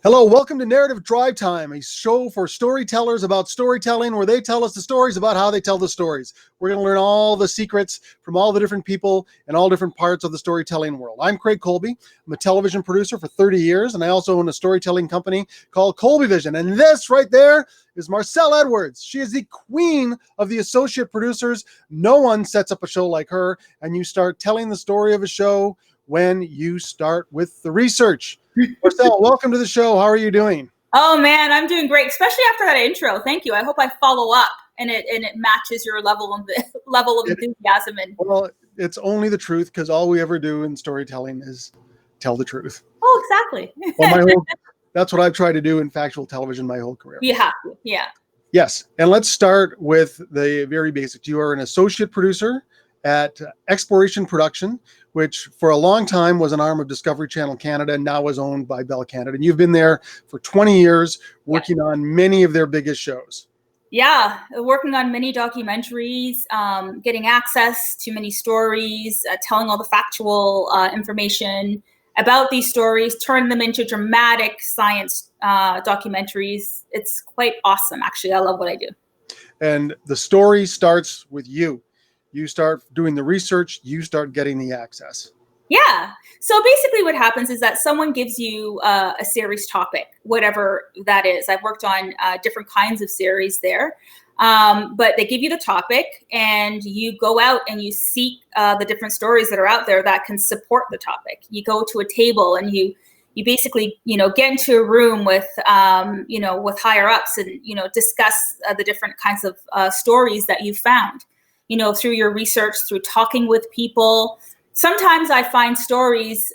Hello, welcome to Narrative Drivetime, a show for storytellers about storytelling where they tell us the stories about how they tell the stories. We're going to learn all the secrets from all the different people and all different parts of the storytelling world. I'm Craig Colby. I'm a television producer for 30 years, and I also own a storytelling company called Colby Vision. And this right there is Marcelle Edwards. She is the queen of the associate producers. No one sets up a show like her, and you start telling the story of a show when you start with the research. Marcelle, welcome to the show. How are you doing? Oh man, I'm doing great, especially after that intro. Thank you. I hope I follow up and it matches your level of enthusiasm. Well, it's only the truth, because all we ever do in storytelling is tell the truth. Oh, exactly. Well, that's what I've tried to do in factual television my whole career. You have to, yeah. Yes, and let's start with the very basics. You are an associate producer at Exploration Production, which for a long time was an arm of Discovery Channel Canada and now is owned by Bell Canada. And you've been there for 20 years working on many of their biggest shows. Yeah, working on many documentaries, getting access to many stories, telling all the factual information about these stories, turning them into dramatic science documentaries. It's quite awesome, actually. I love what I do. And the story starts with you. You start doing the research, you start getting the access. Yeah. So basically what happens is that someone gives you a series topic, whatever that is. I've worked on different kinds of series there, but they give you the topic and you go out and you seek the different stories that are out there that can support the topic. You go to a table and you basically, get into a room with, with higher ups and, discuss the different kinds of stories that you found. Through your research, through talking with people. Sometimes I find stories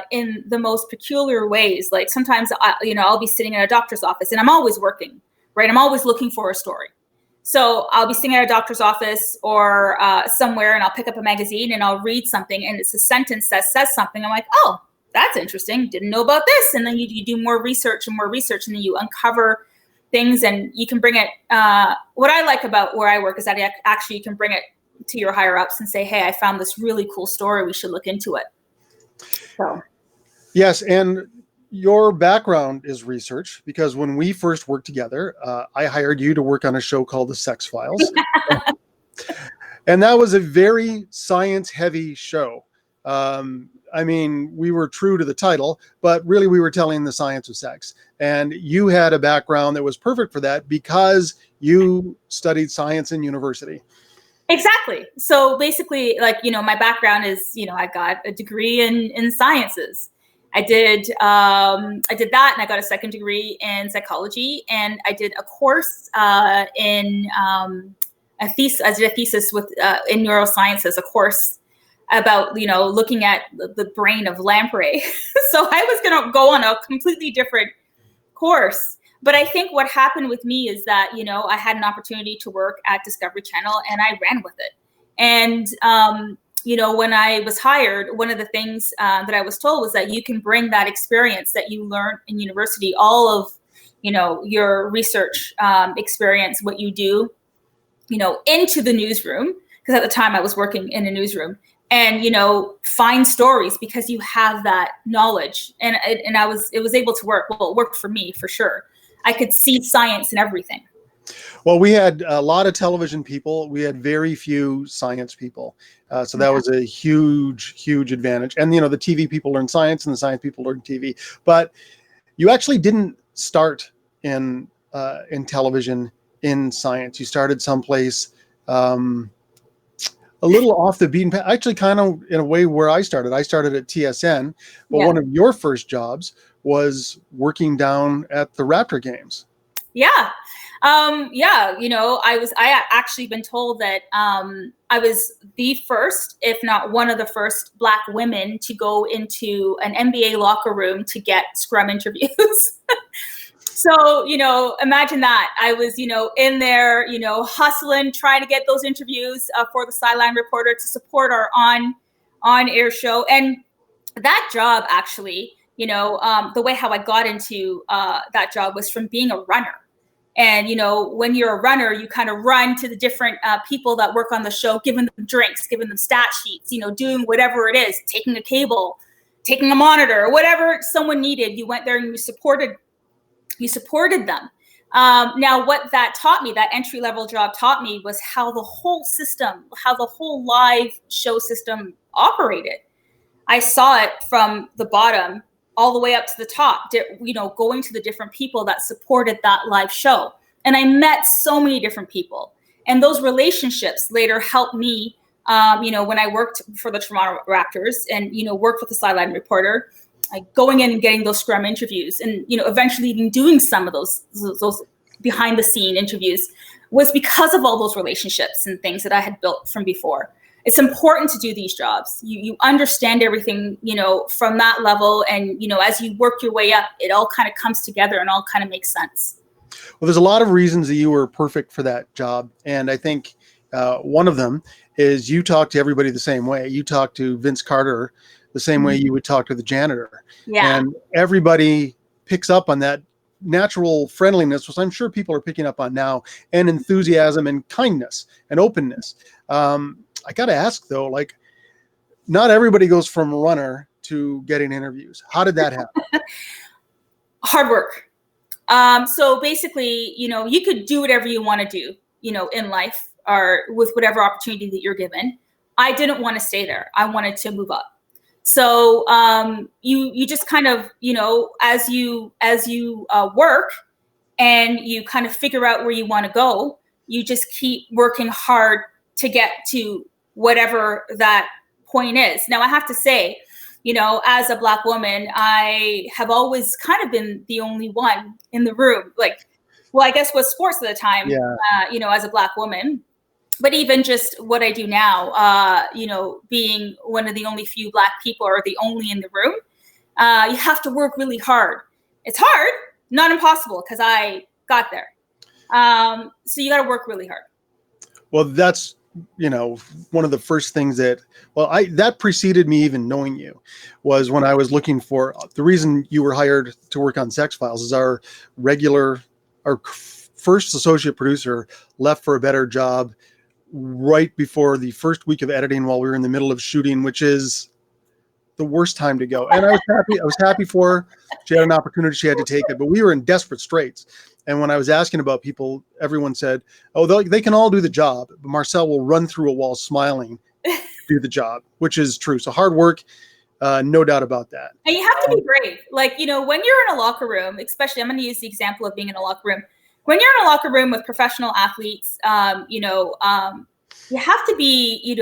in the most peculiar ways. Like sometimes, I'll be sitting in a doctor's office and I'm always working, right? I'm always looking for a story. So I'll be sitting at a doctor's office or somewhere and I'll pick up a magazine and I'll read something and it's a sentence that says something. I'm like, oh, that's interesting. Didn't know about this. And then you do more research and then you uncover things and you can bring it. What I like about where I work is that actually you can bring it to your higher ups and say, hey, I found this really cool story. We should look into it. So. Yes. And your background is research, because when we first worked together, I hired you to work on a show called The Sex Files. And that was a very science heavy show. We were true to the title, but really we were telling the science of sex. And you had a background that was perfect for that because you studied science in university. Exactly. So basically, my background is, I got a degree in sciences. I did that, and I got a second degree in psychology, and I did a course in a thesis. I did a thesis in neurosciences, a course about, looking at the brain of lamprey. So I was going to go on a completely different course. But I think what happened with me is that, I had an opportunity to work at Discovery Channel and I ran with it. And, when I was hired, one of the things that I was told was that you can bring that experience that you learned in university, all of, your research experience, what you do, into the newsroom. Because at the time I was working in a newsroom. And, find stories because you have that knowledge. And it was able to work. Well, it worked for me for sure. I could see science in everything. Well, we had a lot of television people. We had very few science people. So that was a huge, huge advantage. And, the TV people learn science and the science people learn TV. But you actually didn't start in television in science. You started someplace a little off the beaten path, actually kind of in a way where I started. I started at TSN, but one of your first jobs was working down at the Raptor games. Yeah. I actually been told that I was the first, if not one of the first Black women to go into an NBA locker room to get scrum interviews. So, imagine that. I was, in there, hustling, trying to get those interviews for the sideline reporter to support our on-air show. And that job actually, the way how I got into that job was from being a runner. And, when you're a runner, you kind of run to the different people that work on the show, giving them drinks, giving them stat sheets, doing whatever it is, taking a cable, taking a monitor, whatever someone needed. You went there and you supported You supported them. Now, what that taught me, that entry-level job taught me, was how the whole system, how the whole live show system operated. I saw it from the bottom all the way up to the top, going to the different people that supported that live show. And I met so many different people. And those relationships later helped me, when I worked for the Toronto Raptors and, worked with the sideline reporter, going in and getting those scrum interviews and, eventually even doing some of those behind the scene interviews, was because of all those relationships and things that I had built from before. It's important to do these jobs. You understand everything, from that level. And, as you work your way up, it all kind of comes together and all kind of makes sense. Well, there's a lot of reasons that you were perfect for that job. And I think one of them is you talk to everybody the same way. You talk to Vince Carter the same way you would talk to the janitor. Yeah. And everybody picks up on that natural friendliness, which I'm sure people are picking up on now, and enthusiasm and kindness and openness. I got to ask though, like, not everybody goes from runner to getting interviews. How did that happen? Hard work. So basically, you could do whatever you want to do, in life or with whatever opportunity that you're given. I didn't want to stay there. I wanted to move up. So you just kind of, as you work and you kind of figure out where you want to go, you just keep working hard to get to whatever that point is. Now, I have to say, as a Black woman, I have always kind of been the only one in the room. Like, well, I guess with sports at the time, as a Black woman. But even just what I do now, being one of the only few Black people or the only in the room, you have to work really hard. It's hard, not impossible, because I got there. So you got to work really hard. Well, that's, one of the first things that preceded me even knowing you, was when I was looking for, the reason you were hired to work on Sex Files is our first associate producer left for a better job right before the first week of editing while we were in the middle of shooting, which is the worst time to go. And I was happy for her. She had an opportunity, she had to take it, but we were in desperate straits. And when I was asking about people, everyone said, oh, they can all do the job, but Marcelle will run through a wall smiling to do the job, which is true. So hard work, no doubt about that. And you have to be brave. Like, when you're in a locker room, especially, I'm going to use the example of being in a locker room. When you're in a locker room with professional athletes, you have to be,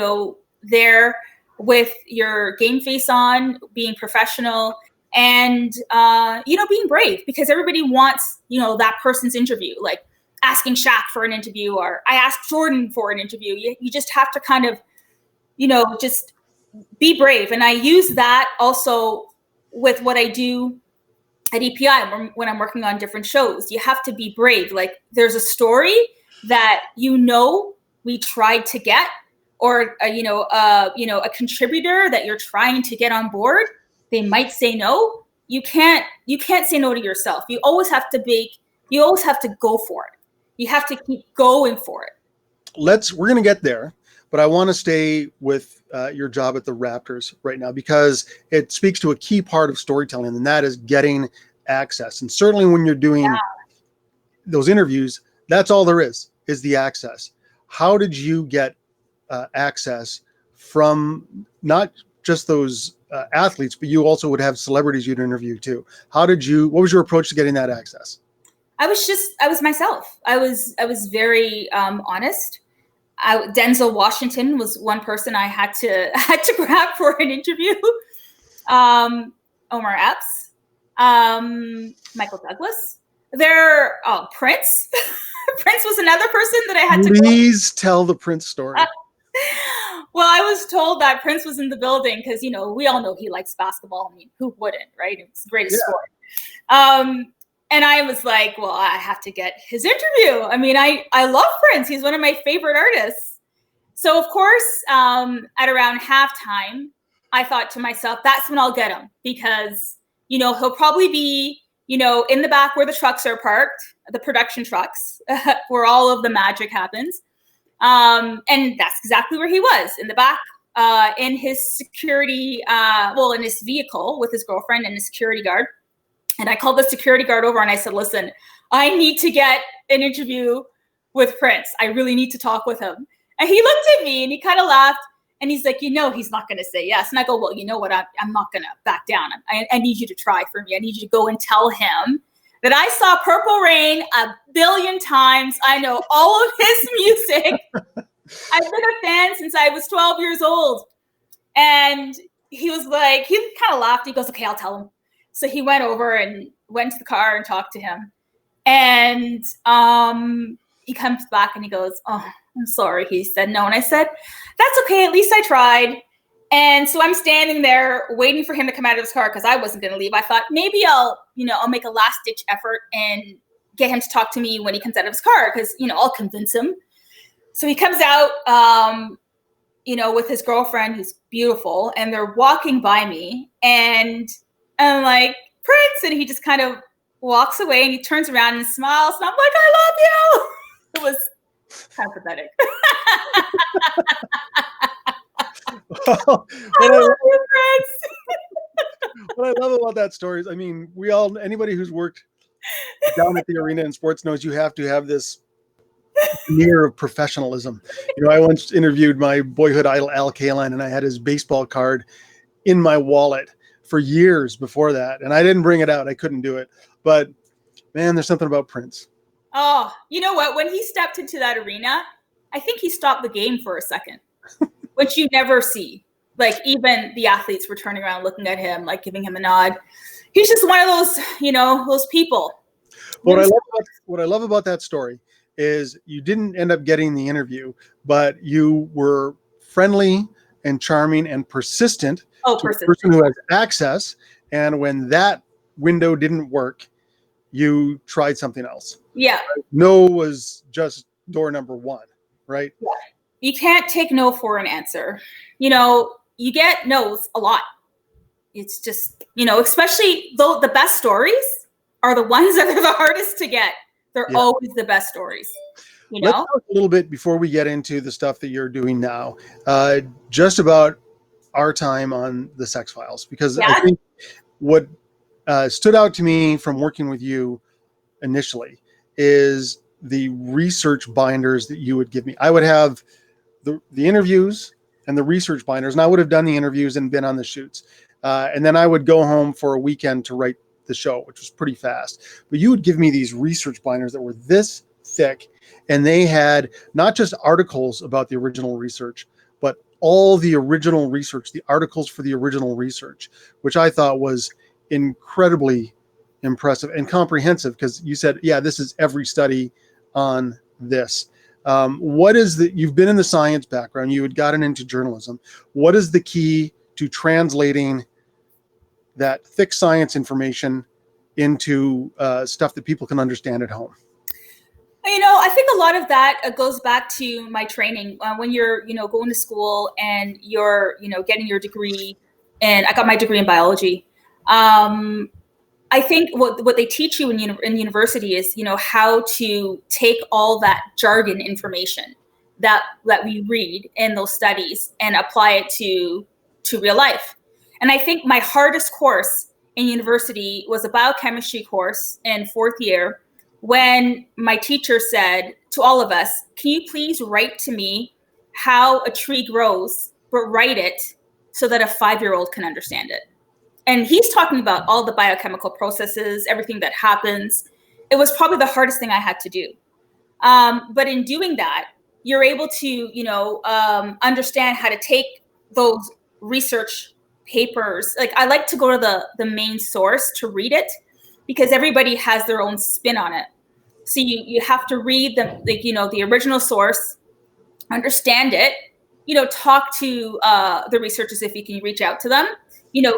there with your game face on, being professional, and, being brave, because everybody wants, that person's interview, like asking Shaq for an interview, or I asked Jordan for an interview. You just have to kind of, just be brave. And I use that also with what I do at EPI when I'm working on different shows. You have to be brave. Like, there's a story that we tried to get, or a contributor that you're trying to get on board. They might say no. You can't say no to yourself. You always have to go for it. You have to keep going for it. We're going to get there, but I want to stay with your job at the Raptors right now, because it speaks to a key part of storytelling, and that is getting access. And certainly when you're doing those interviews, that's all there is the access. How did you get access from not just those athletes, but you also would have celebrities you'd interview too? What was your approach to getting that access? I was myself. I was very honest. Denzel Washington was one person I had to grab for an interview. Omar Epps, Michael Douglas. Prince. Prince was another person that I had to. Please tell the Prince story. Well, I was told that Prince was in the building because, we all know he likes basketball. I mean, who wouldn't, right? It's the greatest sport. And I was like, well, I have to get his interview. I mean, I love Prince. He's one of my favorite artists. So, of course, at around halftime, I thought to myself, that's when I'll get him, because, he'll probably be, in the back where the trucks are parked, the production trucks, where all of the magic happens. And that's exactly where he was, in the back, in his security, in his vehicle with his girlfriend and his security guard. And I called the security guard over and I said, listen, I need to get an interview with Prince. I really need to talk with him. And he looked at me and he kind of laughed. And he's like, he's not going to say yes. And I go, well, you know what? I'm not going to back down. I need you to try for me. I need you to go and tell him that I saw Purple Rain 1 billion times. I know all of his music. I've been a fan since I was 12 years old. And he was like, he kind of laughed. He goes, okay, I'll tell him. So he went over and went to the car and talked to him. And he comes back and he goes, oh, I'm sorry. He said no. And I said, that's okay. At least I tried. And so I'm standing there waiting for him to come out of his car because I wasn't going to leave. I thought maybe I'll make a last ditch effort and get him to talk to me when he comes out of his car because, I'll convince him. So he comes out, with his girlfriend who's beautiful, and they're walking by me and I'm like, Prince. And he just kind of walks away and he turns around and smiles. And I'm like, I love you. It was kind of pathetic. Well, I love you, Prince. what I love about that story is, anybody who's worked down at the arena in sports knows you have to have this veneer of professionalism. I once interviewed my boyhood idol, Al Kaline, and I had his baseball card in my wallet for years before that. And I didn't bring it out. I couldn't do it. But man, there's something about Prince. Oh, you know what? When he stepped into that arena, I think he stopped the game for a second, which you never see. Like even the athletes were turning around, looking at him, like giving him a nod. He's just one of those, those people. What I love about that story is you didn't end up getting the interview, but you were friendly and charming and persistent to a person who has access. And when that window didn't work, you tried something else. Yeah. No was just door number one, right? Yeah. You can't take no for an answer. You get no's a lot. It's just, especially though the best stories are the ones that are the hardest to get. They're always the best stories. Let's talk a little bit before we get into the stuff that you're doing now, just about our time on the Sex Files, because I think what stood out to me from working with you initially is the research binders that you would give me. I would have the interviews and the research binders, and I would have done the interviews and been on the shoots. And then I would go home for a weekend to write the show, which was pretty fast. But you would give me these research binders that were this thick, and they had not just articles about the original research, but all the original research, the articles for the original research, which I thought was incredibly impressive and comprehensive, because you said, this is every study on this. What is you've been in the science background, you had gotten into journalism. What is the key to translating that thick science information into stuff that people can understand at home? I think a lot of that goes back to my training when you're, going to school and you're, getting your degree. And I got my degree in biology. I think what they teach you in university is, how to take all that jargon information that we read in those studies and apply it to real life. And I think my hardest course in university was a biochemistry course in 4th year, when my teacher said to all of us, can you please write to me how a tree grows, but write it so that a 5-year-old can understand it. And he's talking about all the biochemical processes, everything that happens. It was probably the hardest thing I had to do. But in doing that, you're able to, understand how to take those research papers. Like I like to go to the main source to read it, because everybody has their own spin on it. So you have to read the original source, understand it, talk to the researchers if you can reach out to them,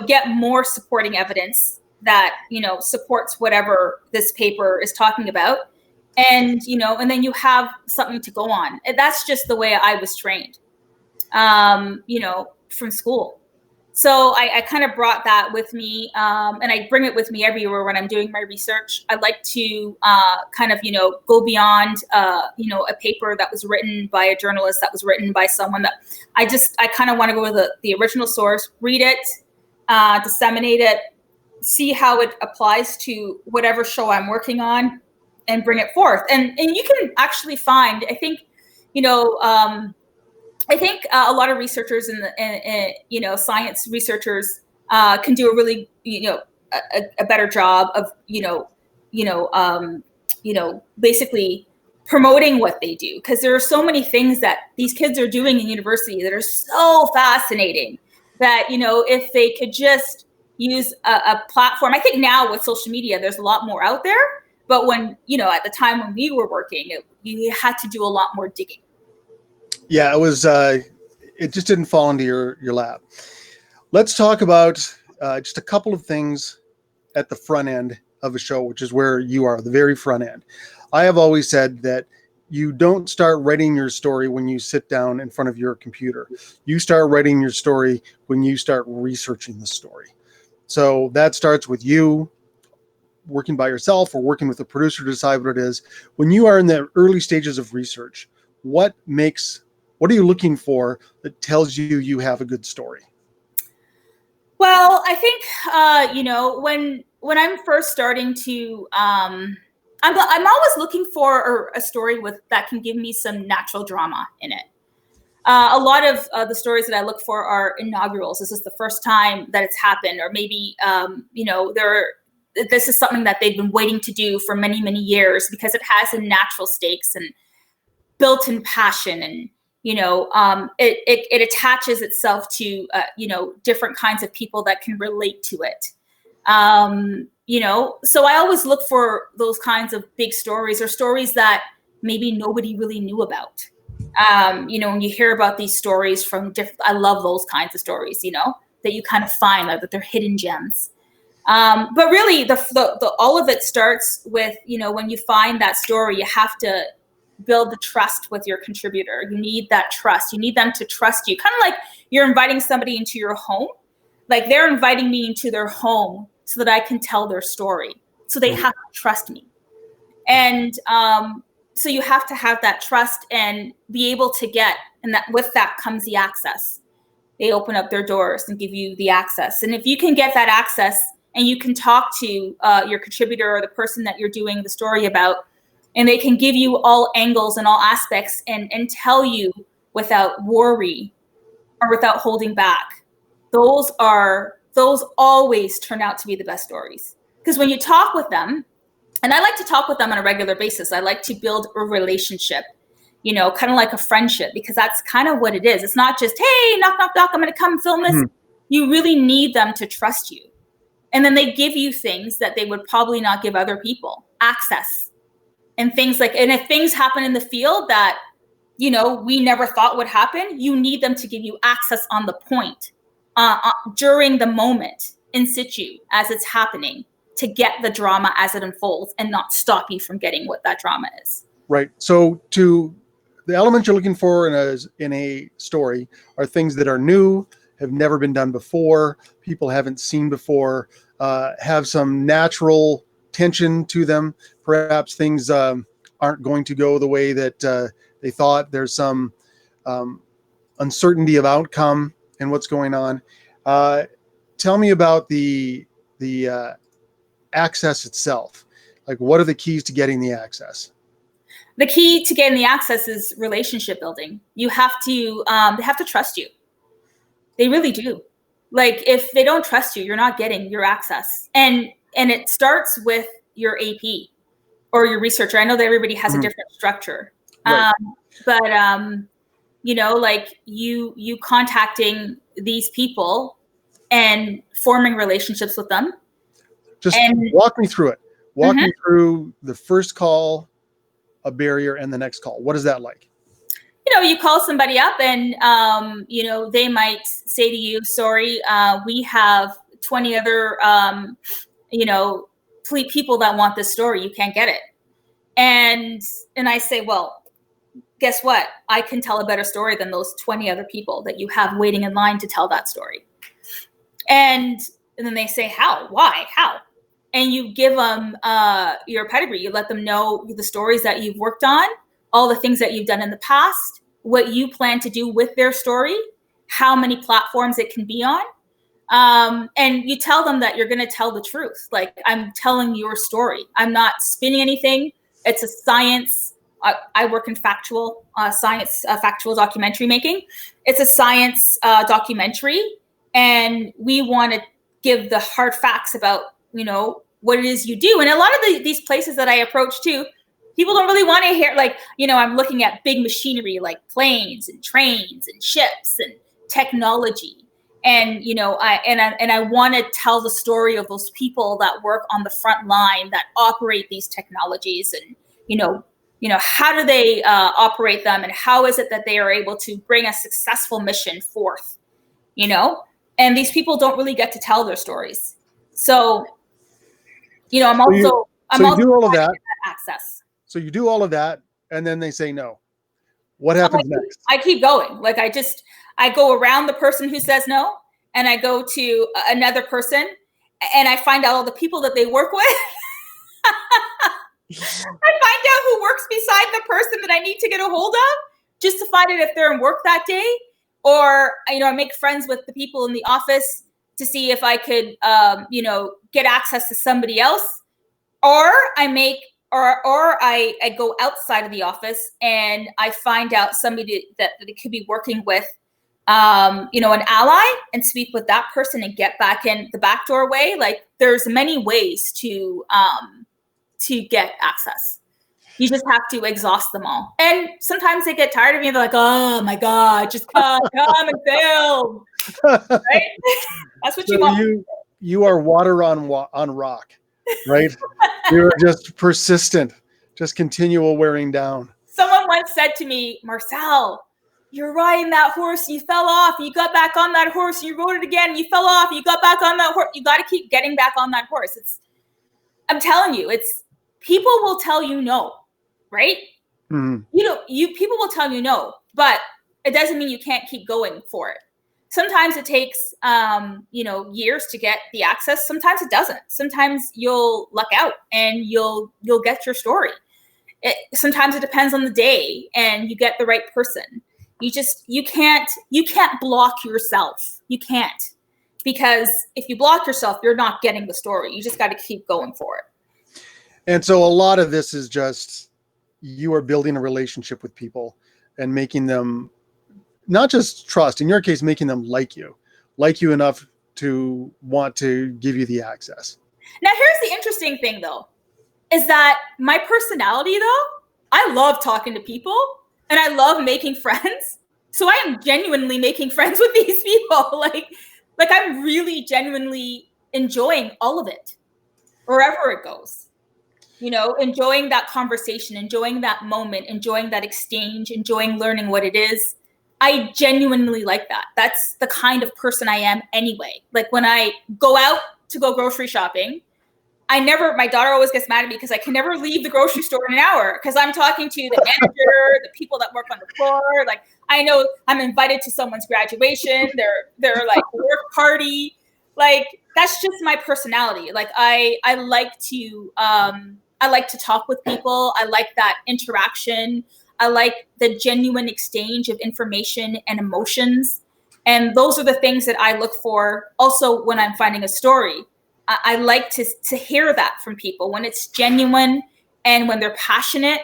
get more supporting evidence that, supports whatever this paper is talking about. And, and then you have something to go on. And that's just the way I was trained, from school. So I kind of brought that with me, and I bring it with me everywhere when I'm doing my research. I like to go beyond, a paper that was written by a journalist, that was written by someone that I kind of want to go with the original source, read it, disseminate it, see how it applies to whatever show I'm working on and bring it forth. And you can actually find, I think, a lot of researchers and science researchers can do a really, a better job of, basically promoting what they do, because there are so many things that these kids are doing in university that are so fascinating that, if they could just use a platform. I think now with social media, there's a lot more out there, but when, at the time when we were working, you had to do a lot more digging. Yeah, it was, it just didn't fall into your lap. Let's talk about just a couple of things at the front end of a show, which is where you are, the very front end. I have always said that you don't start writing your story when you sit down in front of your computer. You start writing your story when you start researching the story. So that starts with you working by yourself or working with a producer to decide what it is. When you are in the early stages of research, what are you looking for that tells you have a good story? Well, I think, when I'm first starting to, I'm always looking for a story that can give me some natural drama in it. A lot of the stories that I look for are inaugurals. This is the first time that it's happened, or maybe, this is something that they've been waiting to do for many, many years, because it has a natural stakes and built-in passion, and it attaches itself to different kinds of people that can relate to it. So I always look for those kinds of big stories, or stories that maybe nobody really knew about. When you hear about these stories from I love those kinds of stories, that you kind of find that they're hidden gems. But really, the all of it starts with, when you find that story, you have to build the trust with your contributor. You need that trust. You need them to trust you. Kind of like you're inviting somebody into your home. Like they're inviting me into their home so that I can tell their story. So they have to trust me. And so you have to have that trust and be able to get, and that with that comes the access. They open up their doors and give you the access. And if you can get that access and you can talk to your contributor or the person that you're doing the story about, and they can give you all angles and all aspects and tell you without worry or without holding back, those always turn out to be the best stories. Because when you talk with them, and I like to talk with them on a regular basis, I like to build a relationship, kind of like a friendship, because that's kind of what it is. It's not just, hey, knock, knock, knock, I'm going to come film this. Mm-hmm. You really need them to trust you. And then they give you things that they would probably not give other people, access. And things like, and if things happen in the field that, we never thought would happen, you need them to give you access on the point, during the moment, in situ, as it's happening, to get the drama as it unfolds and not stop you from getting what that drama is. Right. So the elements you're looking for in a story are things that are new, have never been done before, people haven't seen before, have some natural tension to them. Perhaps things aren't going to go the way that they thought. There's some uncertainty of outcome and what's going on. Tell me about the access itself. Like, what are the keys to getting the access? The key to getting the access is relationship building. You have to, they have to trust you. They really do. Like, if they don't trust you, you're not getting your access. And it starts with your AP or your researcher. I know that everybody has a different structure. Right. But like you contacting these people and forming relationships with them. Just walk me through it. Walk me through the first call, a barrier, and the next call. What is that like? You call somebody up and, they might say to you, sorry, we have 20 other, people that want this story. You can't get it. And I say, well, guess what? I can tell a better story than those 20 other people that you have waiting in line to tell that story. And then they say, how? Why? How? And you give them your pedigree. You let them know the stories that you've worked on, all the things that you've done in the past, what you plan to do with their story, how many platforms it can be on, And you tell them that you're going to tell the truth. Like, I'm telling your story. I'm not spinning anything. It's a science. I work in factual science, factual documentary making. It's a science documentary, and we want to give the hard facts about, what it is you do. And a lot of these places that I approach too, people don't really want to hear, like, I'm looking at big machinery like planes and trains and ships and technology. And, I want to tell the story of those people that work on the front line that operate these technologies, and, how do they operate them, and how is it that they are able to bring a successful mission forth, and these people don't really get to tell their stories. So, I'm also do all of that access. So you do all of that, and then they say no. What happens next? I keep going. Like, I go around the person who says no, and I go to another person, and I find out all the people that they work with. I find out who works beside the person that I need to get a hold of, just to find out if they're in work that day. Or, I make friends with the people in the office to see if I could, get access to somebody else. Or I go outside of the office and I find out somebody that it could be working with, an ally, and speak with that person and get back in the back doorway. Like, there's many ways to get access. You just have to exhaust them all. And sometimes they get tired of me. They're like, oh my God, just come and film. Right? That's what you want. You are water on rock, right? You're just persistent, just continual wearing down. Someone once said to me, Marcelle, you're riding that horse, you fell off, you got back on that horse, you rode it again, you fell off, you got back on that horse. You got to keep getting back on that horse. I'm telling you, people will tell you no, right? Mm-hmm. People will tell you no, but it doesn't mean you can't keep going for it. Sometimes it takes, years to get the access. Sometimes it doesn't. Sometimes you'll luck out and you'll get your story. Sometimes it depends on the day and you get the right person. You can't block yourself. You can't, because if you block yourself, you're not getting the story. You just got to keep going for it. And so a lot of this is just, you are building a relationship with people and making them not just trust, in your case, making them like you enough to want to give you the access. Now, here's the interesting thing, though, is that my personality, though, I love talking to people and I love making friends. So I am genuinely making friends with these people. Like I'm really genuinely enjoying all of it, wherever it goes. Enjoying that conversation, enjoying that moment, enjoying that exchange, enjoying learning what it is. I genuinely like that. That's the kind of person I am anyway. Like, when I go out to go grocery shopping, my daughter always gets mad at me because I can never leave the grocery store in an hour because I'm talking to the manager, the people that work on the floor. Like, I know I'm invited to someone's graduation, they're like work party. Like, that's just my personality. Like, I like to talk with people. I like that interaction. I like the genuine exchange of information and emotions. And those are the things that I look for also when I'm finding a story. I like to hear that from people when it's genuine and when they're passionate.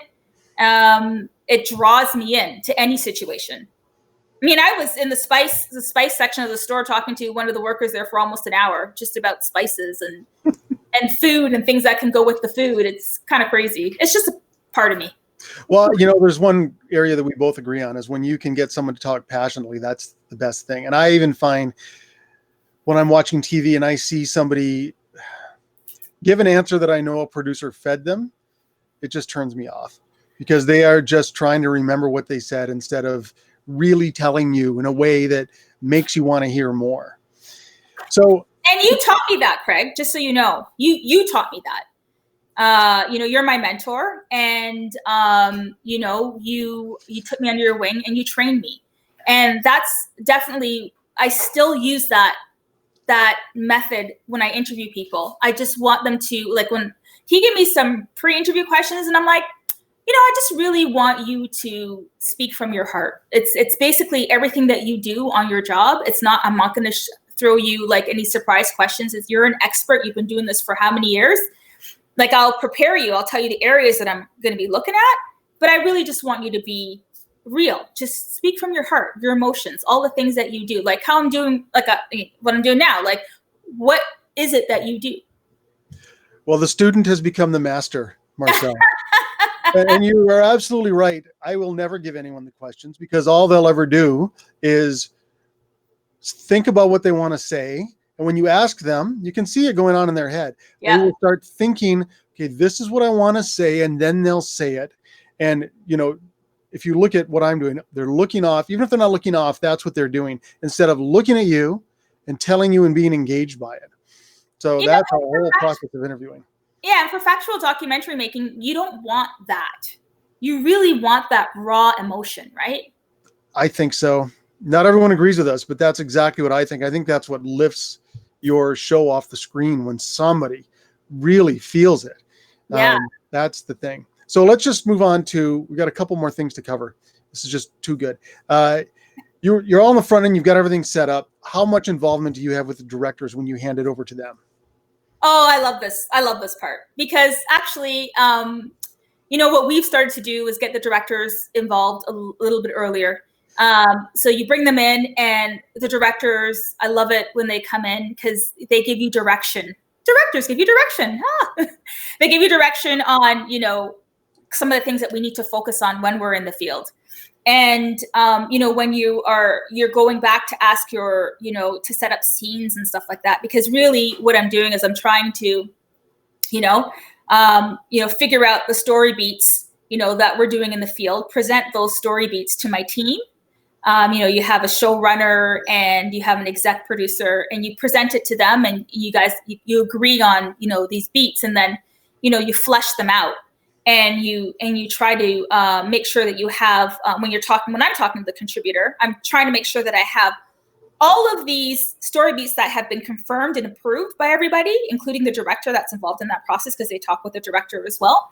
It draws me in to any situation. I mean, I was in the spice section of the store talking to one of the workers there for almost an hour, just about spices and food and things that can go with the food. It's kind of crazy. It's just a part of me. Well, there's one area that we both agree on is when you can get someone to talk passionately, that's the best thing. And I even find when I'm watching TV and I see somebody give an answer that I know a producer fed them, it just turns me off because they are just trying to remember what they said instead of really telling you in a way that makes you want to hear more. So, and you taught me that, Craig, just so you know, you taught me that. You're my mentor, and you took me under your wing and you trained me, and that's definitely, I still use that method when I interview people. I just want them to, like, when he gave me some pre-interview questions, and I'm like, I just really want you to speak from your heart. It's basically everything that you do on your job. I'm not going to throw you like any surprise questions. If you're an expert, you've been doing this for how many years? Like, I'll prepare you. I'll tell you the areas that I'm going to be looking at, but I really just want you to be real. Just speak from your heart, your emotions, all the things that you do, like how I'm doing, like what I'm doing now. Like, what is it that you do? Well, the student has become the master, Marcelle. And you are absolutely right. I will never give anyone the questions, because all they'll ever do is think about what they want to say. And when you ask them, you can see it going on in their head. Yeah. They will start thinking, okay, this is what I want to say. And then they'll say it. And, you know, if you look at what I'm doing, they're looking off. Even if they're not looking off, that's what they're doing, instead of looking at you and telling you and being engaged by it. So that's our whole process of interviewing. Yeah, and for factual documentary making, you don't want that. You really want that raw emotion, right? I think so. Not everyone agrees with us, but that's exactly what I think. I think that's what lifts your show off the screen, when somebody really feels it. Yeah. That's the thing. So let's just move on to, we got a couple more things to cover. This is just too good. You're all in the front end. You've got everything set up. How much involvement do you have with the directors when you hand it over to them? Oh, I love this. I love this part, because actually, you know, what we've started to do is get the directors involved a little bit earlier. So you bring them in, and the directors, I love it when they come in, because they give you direction. Directors give you direction. Huh? They give you direction on, you know, some of the things that we need to focus on when we're in the field. And, you know, when you're going back to ask your, you know, to set up scenes and stuff like that, because really what I'm doing is I'm trying to, you know, figure out the story beats, you know, that we're doing in the field, present those story beats to my team. You know, you have a showrunner and you have an exec producer, and you present it to them, and you guys, you agree on, you know, these beats, and then, you know, you flesh them out. And you try to make sure that you have, when I'm talking to the contributor, I'm trying to make sure that I have all of these story beats that have been confirmed and approved by everybody, including the director that's involved in that process, because they talk with the director as well.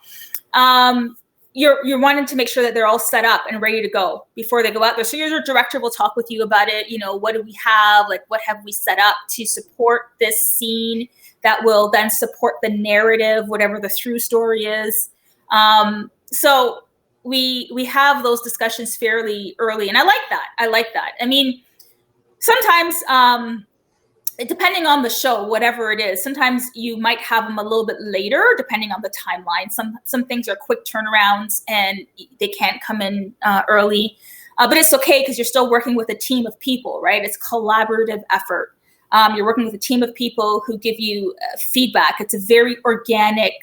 You're wanting to make sure that they're all set up and ready to go before they go out there. So your director will talk with you about it. You know, what do we have? Like, what have we set up to support this scene that will then support the narrative, whatever the through story is. So we have those discussions fairly early, and I like that. I mean, sometimes, depending on the show, whatever it is, sometimes you might have them a little bit later, depending on the timeline. Some things are quick turnarounds and they can't come in early, but it's okay, because you're still working with a team of people, right? It's collaborative effort. You're working with a team of people who give you feedback. It's a very organic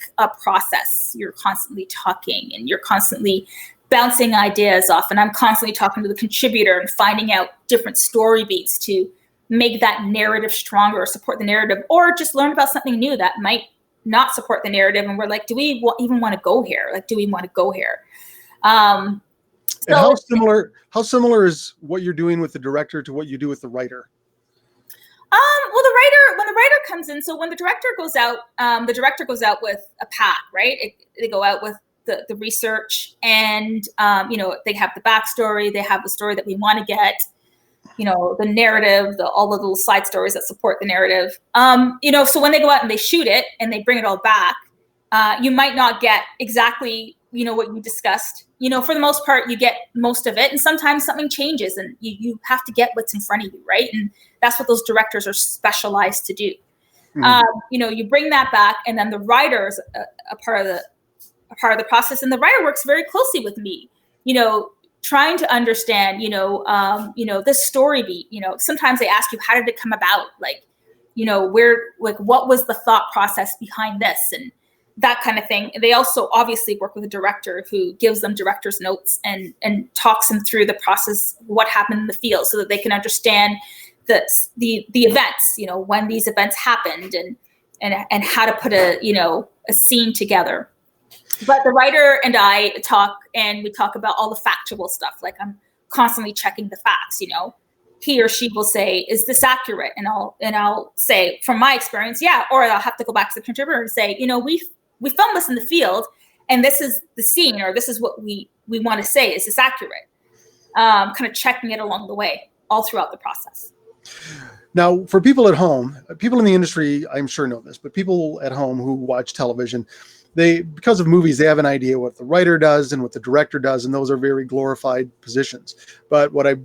process. You're constantly talking, and you're constantly bouncing ideas off. And I'm constantly talking to the contributor and finding out different story beats to make that narrative stronger, or support the narrative, or just learn about something new that might not support the narrative. And we're like, do we even want to go here? Like, do we want to go here? And how similar is what you're doing with the director to what you do with the writer? Well, when the writer comes in, so when the director goes out with a pack, right? They go out with the research, and, you know, they have the backstory, they have the story that we want to get, you know, the narrative, all the little side stories that support the narrative. You know, so when they go out and they shoot it and they bring it all back, you might not get exactly, you know, what you discussed. You know, for the most part, you get most of it. And sometimes something changes, and you have to get what's in front of you, right? And that's what those directors are specialized to do. Mm-hmm. You know, you bring that back, and then the writer is a part of the process. And the writer works very closely with me, you know, trying to understand, you know, this story beat. You know, sometimes they ask you, how did it come about? Like, you know, what was the thought process behind this? And that kind of thing. They also obviously work with a director who gives them director's notes and talks them through the process, what happened in the field, so that they can understand the events, you know, when these events happened, and how to put a scene together. But the writer and I talk, and we talk about all the factual stuff. Like, I'm constantly checking the facts, you know. He or she will say, is this accurate? And I'll say, from my experience, yeah. Or I'll have to go back to the contributor and say, you know, we filmed this in the field, and this is the scene, or this is what we want to say. Is this accurate? Kind of checking it along the way, all throughout the process. Now, for people at home, people in the industry, I'm sure know this, but people at home who watch television, because of movies, they have an idea what the writer does and what the director does, and those are very glorified positions. But what I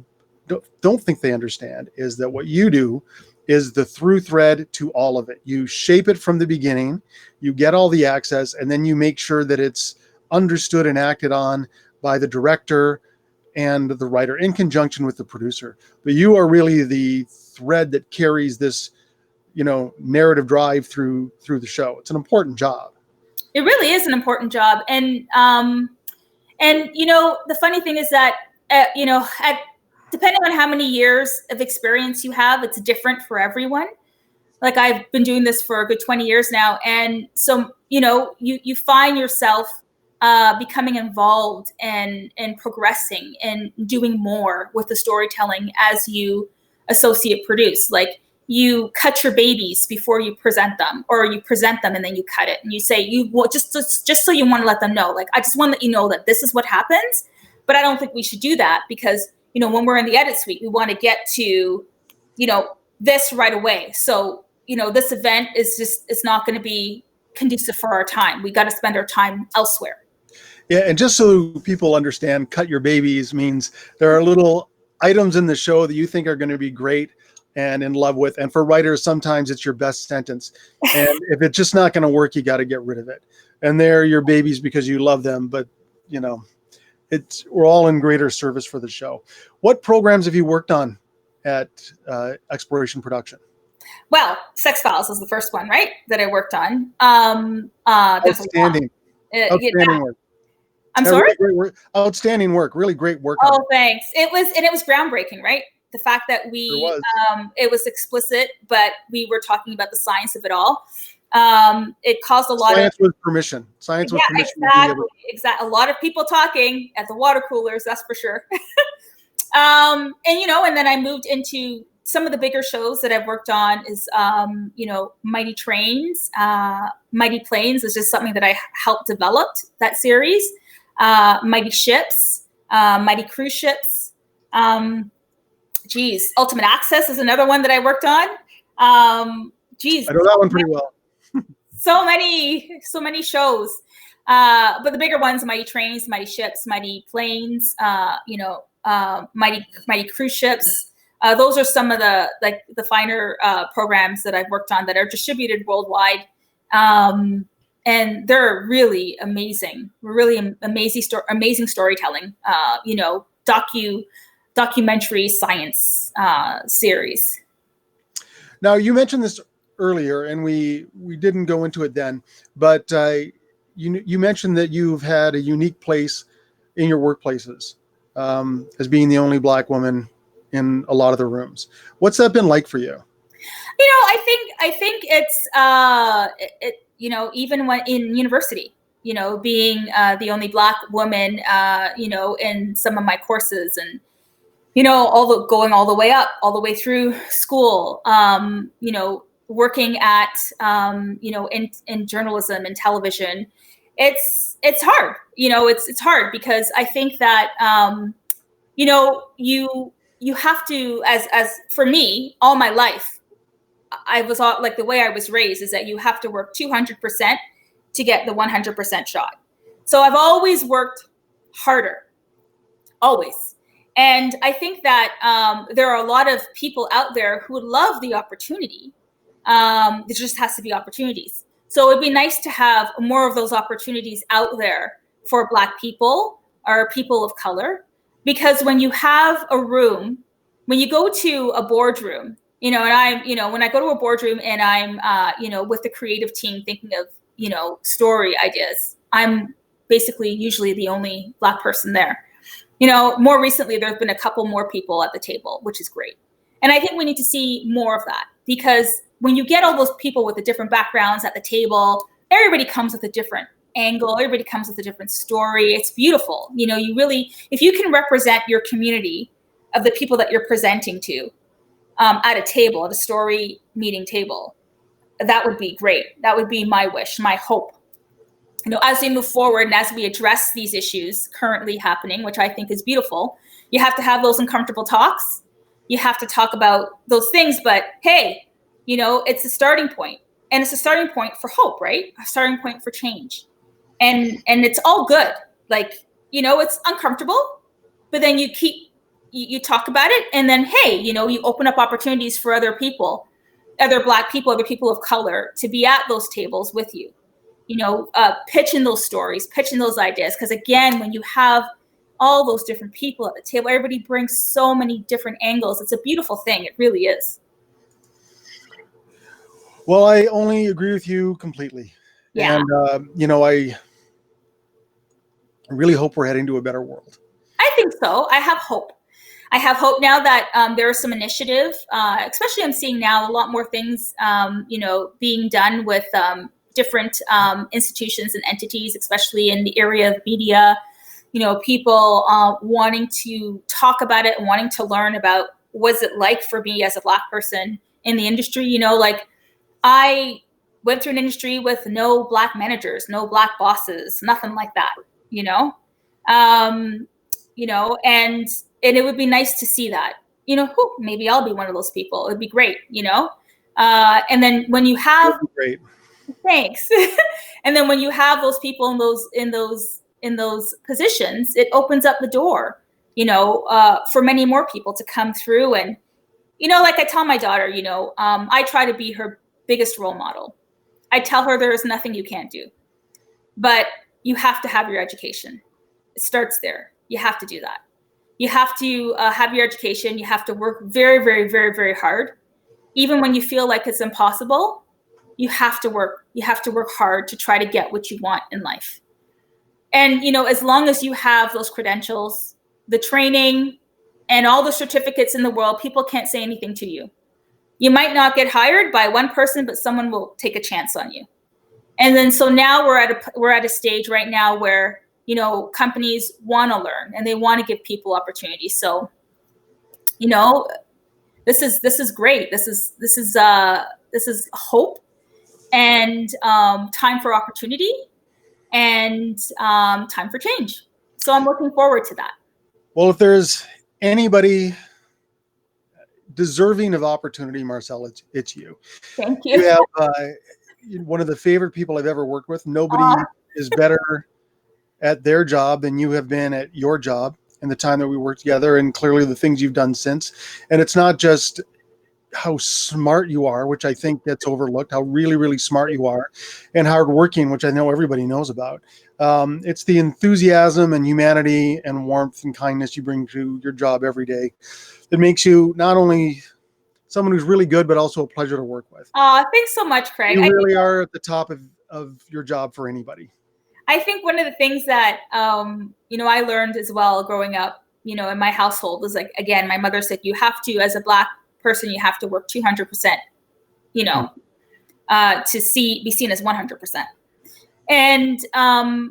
don't think they understand is that what you do is the through thread to all of it. You shape it from the beginning, you get all the access, and then you make sure that it's understood and acted on by the director and the writer in conjunction with the producer. But you are really the thread that carries this, narrative drive through the show. It's an important job. It really is an important job. And the funny thing is that, depending on how many years of experience you have, it's different for everyone. Like, I've been doing this for a good 20 years now. And so, you find yourself becoming involved and progressing and doing more with the storytelling as you associate produce. Like, you cut your babies before you present them, or you present them and then you cut it, and you say, just so you want to let them know, like, I just want to let you know that this is what happens, but I don't think we should do that, because when we're in the edit suite, we want to get to this right away. So this event it's not going to be conducive for our time. We got to spend our time elsewhere. Yeah, and just so people understand, cut your babies means there are little items in the show that you think are going to be great and in love with. And for writers, sometimes it's your best sentence. And if it's just not going to work, you got to get rid of it. And they're your babies because you love them. But, we're all in greater service for the show. What programs have you worked on at Exploration Production? Well, Sex Files was the first one, right, that I worked on. Outstanding. Outstanding work. I'm sorry? Really great work. Outstanding work. Really great work. Oh, thanks. It was groundbreaking, right? The fact that it was explicit, but we were talking about the science of it all. It caused a lot Science with permission. Science with permission. Exactly. A lot of people talking at the water coolers, that's for sure. And then I moved into some of the bigger shows that I've worked on is, Mighty Trains, Mighty Planes is just something that I helped develop, that series. Mighty Ships, Mighty Cruise Ships. Ultimate Access is another one that I worked on. I know that one pretty well. so many shows. But the bigger ones, Mighty Trains, Mighty Ships, Mighty Planes, Mighty Cruise Ships. Those are some of the finer programs that I've worked on that are distributed worldwide. And they're really amazing, amazing storytelling, documentary science series. Now, you mentioned this earlier, and we didn't go into it then, but you mentioned that you've had a unique place in your workplaces as being the only Black woman in a lot of the rooms. What's that been like for you? I think it's even when in university, being the only Black woman, in some of my courses, and going all the way up, all the way through school, working at in journalism and television. It's hard, it's hard, because I think that you have to, as for me, all my life, I was like, the way I was raised is that you have to work 200% to get the 100% shot. So I've always worked harder, always. And I think that there are a lot of people out there who would love the opportunity. There just has to be opportunities. So it'd be nice to have more of those opportunities out there for Black people or people of color. Because when you have a room, when you go to a boardroom, and I'm, when I go to a boardroom and I'm, with the creative team thinking of, story ideas, I'm basically usually the only Black person there. More recently, there's been a couple more people at the table, which is great. And I think we need to see more of that, because when you get all those people with the different backgrounds at the table, everybody comes with a different angle. Everybody comes with a different story. It's beautiful. You really, if you can represent your community of the people that you're presenting to at a table, at a story meeting table, that would be great. That would be my wish, my hope. As we move forward and as we address these issues currently happening, which I think is beautiful, you have to have those uncomfortable talks. you have to talk about those things. But hey, it's a starting point, and it's a starting point for hope, right? A starting point for change. And it's all good. Like, it's uncomfortable, but then you talk about it, and then, hey, you open up opportunities for other people, other Black people, other people of color to be at those tables with you, pitching those stories, pitching those ideas. Because again, when you have all those different people at the table, everybody brings so many different angles. It's a beautiful thing. It really is. Well, I only agree with you completely. Yeah. And, I really hope we're heading to a better world. I think so. I have hope. I have hope now that there are some initiative, especially I'm seeing now a lot more things, being done with different institutions and entities, especially in the area of media, people wanting to talk about it and wanting to learn about what's it like for me as a Black person in the industry. Like I went through an industry with no Black managers, no Black bosses, nothing like that, and it would be nice to see that, maybe I'll be one of those people. It would be great, and then when you have, great. Thanks. And then when you have those people in those positions, it opens up the door, for many more people to come through. And, like I tell my daughter, I try to be her biggest role model. I tell her there is nothing you can't do, but you have to have your education. It starts there. You have to do that. You have to have your education. You have to work very, very, very, very hard. Even when you feel like it's impossible, you have to work. You have to work hard to try to get what you want in life. And, as long as you have those credentials, the training, and all the certificates in the world, people can't say anything to you. You might not get hired by one person, but someone will take a chance on you. And then, so now we're at a stage right now where, companies want to learn and they want to give people opportunities. So, this is great. This is hope and time for opportunity and time for change. So I'm looking forward to that. Well, if there's anybody deserving of opportunity, Marcelle, it's you. Thank you. You have one of the favorite people I've ever worked with. Nobody is better at their job than you have been at your job in the time that we worked together, and clearly the things you've done since. And it's not just how smart you are, which I think gets overlooked, how really, really smart you are, and hardworking, which I know everybody knows about. It's the enthusiasm and humanity and warmth and kindness you bring to your job every day that makes you not only someone who's really good, but also a pleasure to work with. Thanks so much, Craig. You really are at the top of your job for anybody. I think one of the things that, I learned as well growing up, in my household was like, again, my mother said, you have to, as a Black person, you have to work 200%, to be seen as 100%. And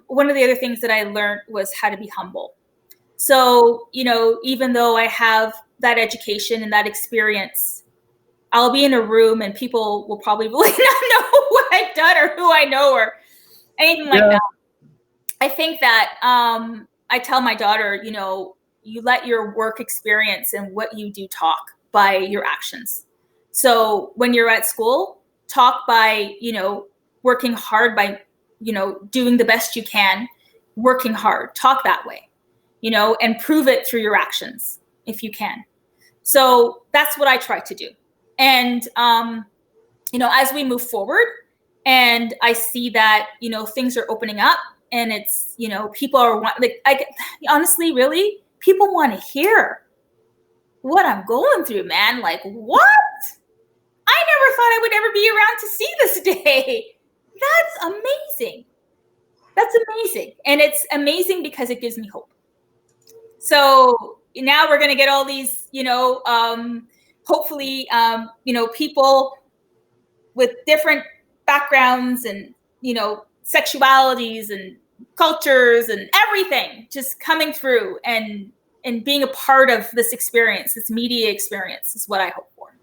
one of the other things that I learned was how to be humble. So, even though I have that education and that experience, I'll be in a room and people will probably really not know what I've done or who I know or anything like that. I think that I tell my daughter, you let your work experience and what you do talk by your actions. So when you're at school, talk by, working hard, by, doing the best you can, working hard, talk that way, and prove it through your actions if you can. So that's what I try to do. And, as we move forward and I see that, things are opening up and it's, people are honestly, really, people want to hear what I'm going through, man. Like, what? I never thought I would ever be around to see this day. That's amazing. That's amazing. And it's amazing because it gives me hope. So now we're going to get all these, hopefully, people with different backgrounds and, sexualities and cultures and everything just coming through and being a part of this experience, this media experience is what I hope for.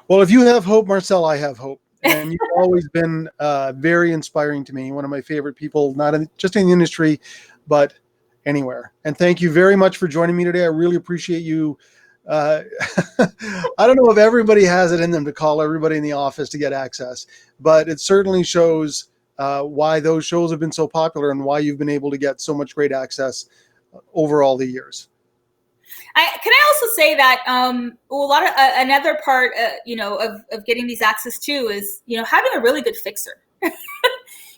Well, if you have hope, Marcelle, I have hope. And you've always been very inspiring to me. One of my favorite people, not just in the industry, but anywhere. And thank you very much for joining me today. I really appreciate you I don't know if everybody has it in them to call everybody in the office to get access, but it certainly shows why those shows have been so popular and why you've been able to get so much great access over all the years. Can I also say that a lot of another part, of getting these access too is, having a really good fixer.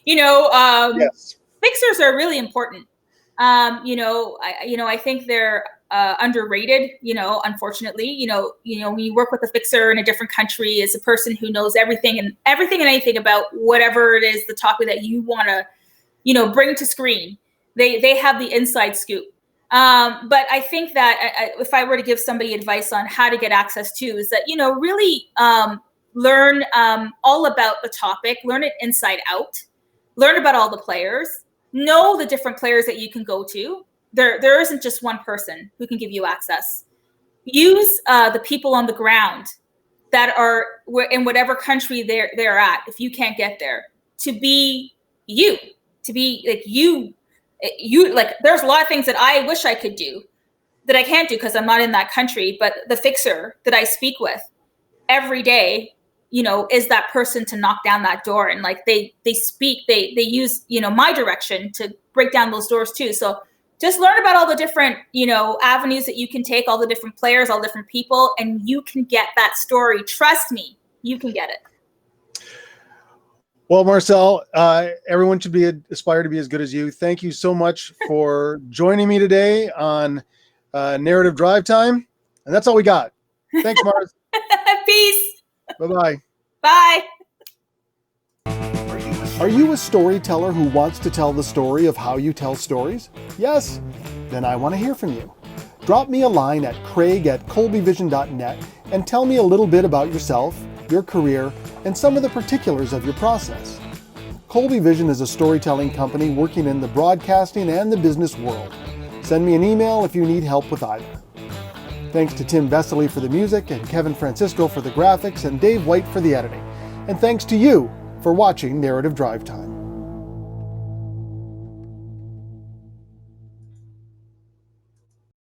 Yes. Fixers are really important. I think they're underrated. Unfortunately, when you work with a fixer in a different country, it's a person who knows everything and anything about whatever it is, the topic that you want to, bring to screen. They have the inside scoop. But I think that if I were to give somebody advice on how to get access to, is that, really learn all about the topic, learn it inside out, learn about all the players, know the different players that you can go to. There isn't just one person who can give you access. Use the people on the ground that are in whatever country they're at, if you can't get there, to be like you. There's a lot of things that I wish I could do that I can't do because I'm not in that country, but the fixer that I speak with every day, is that person to knock down that door. And they use, my direction to break down those doors too. So just learn about all the different, avenues that you can take, all the different players, all different people, and you can get that story. Trust me, you can get it. Well, Marcelle, everyone should aspire to be as good as you. Thank you so much for joining me today on Narrative Drivetime. And that's all we got. Thanks, Mars. Peace. Bye-bye. Bye. Are you a storyteller who wants to tell the story of how you tell stories? Yes? Then I want to hear from you. Drop me a line at craig@colbyvision.net and tell me a little bit about yourself, your career, and some of the particulars of your process. Colby Vision is a storytelling company working in the broadcasting and the business world. Send me an email if you need help with either. Thanks to Tim Vesely for the music, and Kevin Francisco for the graphics, and Dave White for the editing. And thanks to you for watching Narrative Drivetime.